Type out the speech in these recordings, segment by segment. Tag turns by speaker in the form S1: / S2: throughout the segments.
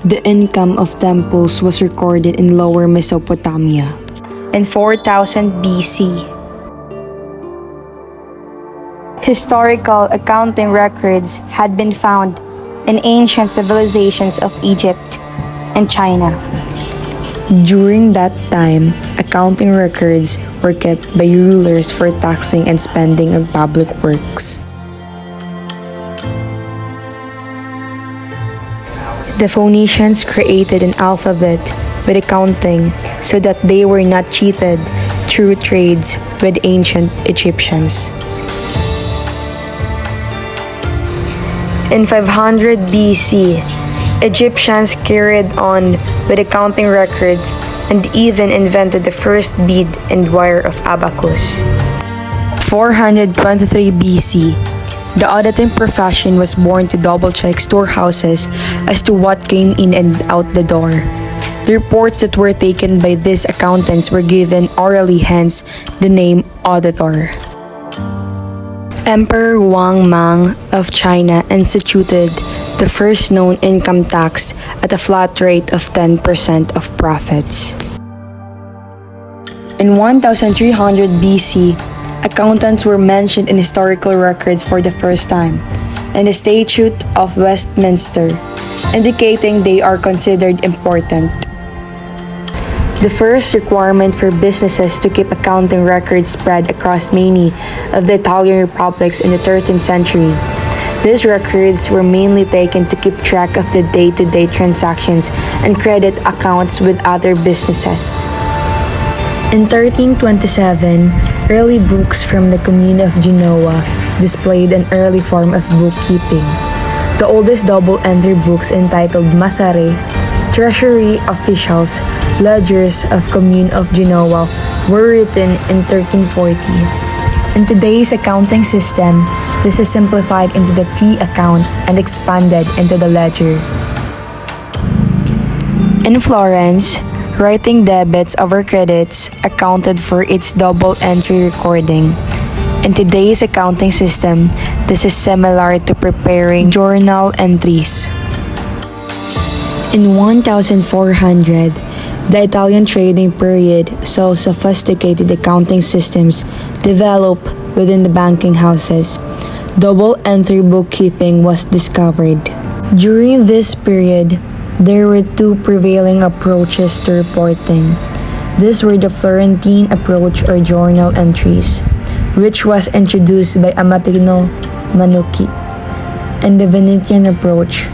S1: The income of temples was recorded in Lower Mesopotamia.
S2: In 4000 BC, historical accounting records had been found in ancient civilizations of Egypt and China.
S1: During that time, accounting records were kept by rulers for taxing and spending on public works.
S2: The Phoenicians created an alphabet with accounting so that they were not cheated through trades with ancient Egyptians. In 500 BC, Egyptians carried on with accounting records and even invented the first bead and wire of abacus.
S1: 423 BC, the auditing profession was born to double-check storehouses as to what came in and out the door. The reports that were taken by these accountants were given orally, hence the name auditor. Emperor Wang Mang of China instituted the first known income tax at a flat rate of 10% of profits. In 1300 BC, accountants were mentioned in historical records for the first time in the Statute of Westminster, indicating they are considered important. The first requirement for businesses to keep accounting records spread across many of the Italian republics in the 13th century. These records were mainly taken to keep track of the day-to-day transactions and credit accounts with other businesses. In 1327, early books from the commune of Genoa displayed an early form of bookkeeping. The oldest double-entry books entitled Masare, Treasury Officials, Ledgers of Commune of Genoa were written in 1340. In today's accounting system, this is simplified into the T account and expanded into the ledger. In Florence, writing debits over credits accounted for its double entry recording. In today's accounting system, this is similar to preparing journal entries. In 1400, the Italian trading period saw sophisticated accounting systems develop within the banking houses. Double entry bookkeeping was discovered. During this period, there were two prevailing approaches to reporting. These were the Florentine approach or journal entries, which was introduced by Amatino Manucci, and the Venetian approach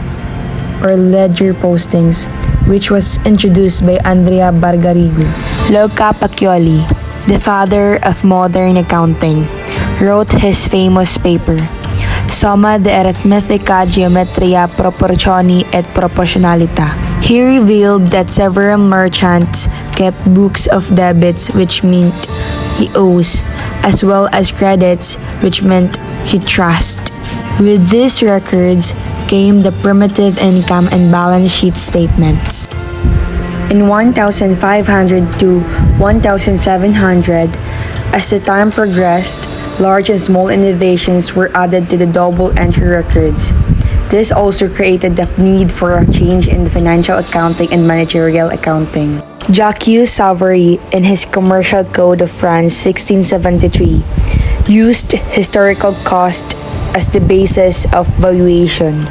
S1: or ledger postings, which was introduced by Andrea Bargarigo.
S2: Luca Pacioli, the father of modern accounting, wrote his famous paper, Somma de Arithmetica Geometria Proportioni et Proportionalita. He revealed that several merchants kept books of debits, which meant he owes, as well as credits, which meant he trusts. With these records came the primitive income and balance sheet statements. In 1500 to 1700, as the time progressed, large and small innovations were added to the double entry records. This also created the need for a change in financial accounting and managerial accounting. Jacques Savary, in his Commercial Code of France 1673, used historical cost as the basis of valuation.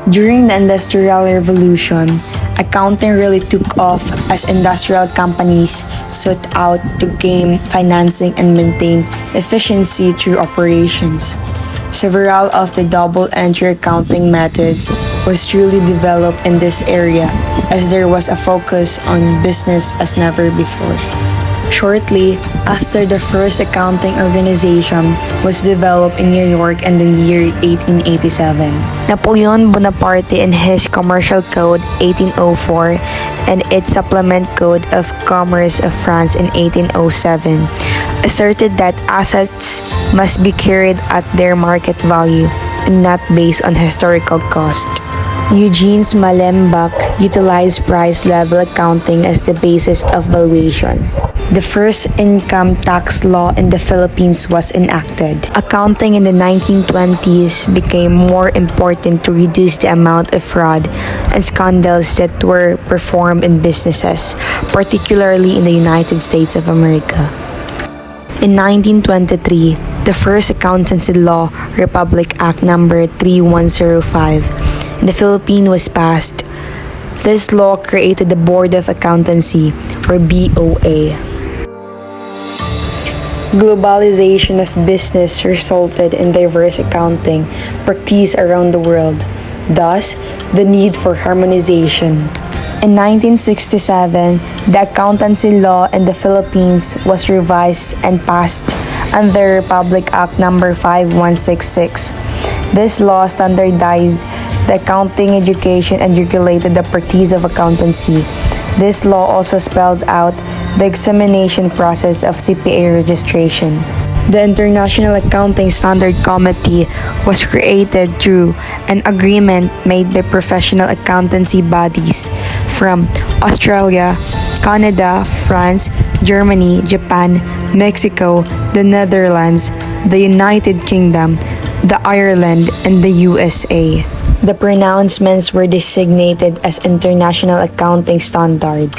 S2: During the Industrial Revolution, accounting really took off as industrial companies sought out to gain financing and maintain efficiency through operations. Several of the double entry accounting methods was truly developed in this area as there was a focus on business as never before. Shortly after, the first accounting organization was developed in New York in the year 1887.
S1: Napoleon Bonaparte, in his Commercial Code 1804 and its Supplement Code of Commerce of France in 1807, asserted that assets must be carried at their market value and not based on historical cost. Eugene Smalenbach utilized price level accounting as the basis of valuation. the first income tax law in the Philippines was enacted. Accounting in the 1920s became more important to reduce the amount of fraud and scandals that were performed in businesses, particularly in the United States of America. In 1923, the first accountancy law, Republic Act number 3105, in the Philippines was passed. This law created the Board of Accountancy, or BOA. Globalization of business resulted in diverse accounting practice around the world, thus the need for harmonization. In 1967, the accountancy law in the Philippines was revised and passed under Republic Act number 5166. This law standardized the accounting education and regulated the practice of accountancy. This law also spelled out the examination process of CPA registration. The International Accounting Standard Committee was created through an agreement made by professional accountancy bodies from Australia, Canada, France, Germany, Japan, Mexico, the Netherlands, the United Kingdom, the Ireland, and the USA. The pronouncements were designated as International Accounting Standard.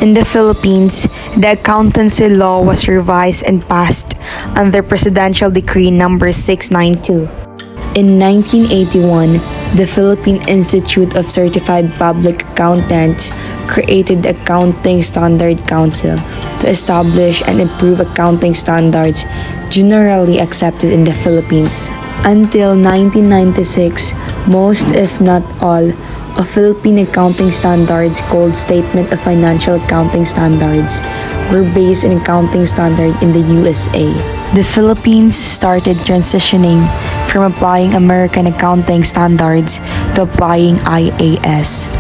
S1: In the Philippines, the accountancy law was revised and passed under Presidential Decree number 692. In 1981, the Philippine Institute of Certified Public Accountants created the Accounting Standard Council to establish and improve accounting standards generally accepted in the Philippines. Until 1996, most if not all of Philippine accounting standards called Statement of Financial Accounting Standards were based on accounting standard in the USA. The Philippines started transitioning from applying American accounting standards to applying IAS.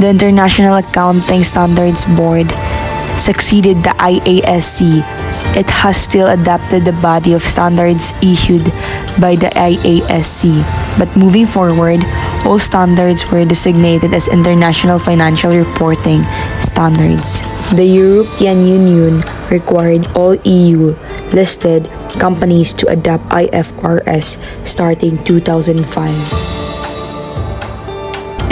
S1: The International Accounting Standards Board succeeded the IASC. It has still adopted the body of standards issued by the IASC, but moving forward, all standards were designated as International Financial Reporting Standards. The European Union required all EU-listed companies to adopt IFRS starting 2005.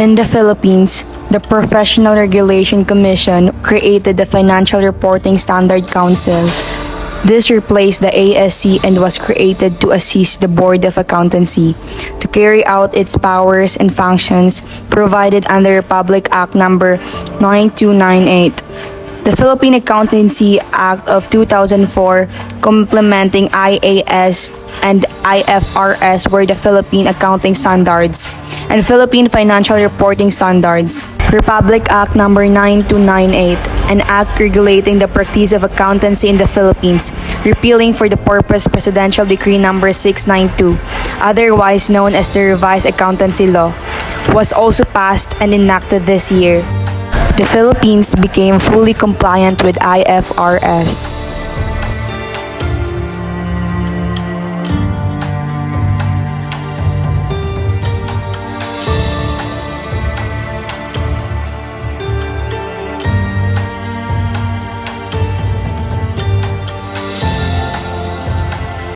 S1: In the Philippines, the Professional Regulation Commission created the Financial Reporting Standard Council. This replaced the ASC and was created to assist the Board of Accountancy to carry out its powers and functions provided under Republic Act number 9298. The Philippine Accountancy Act of 2004, complementing IAS and IFRS, were the Philippine Accounting Standards and Philippine Financial Reporting Standards. Republic Act number 9298, an act regulating the practice of accountancy in the Philippines, repealing for the purpose Presidential Decree number 692, otherwise known as the Revised Accountancy Law, was also passed and enacted this year. The Philippines became fully compliant with IFRS.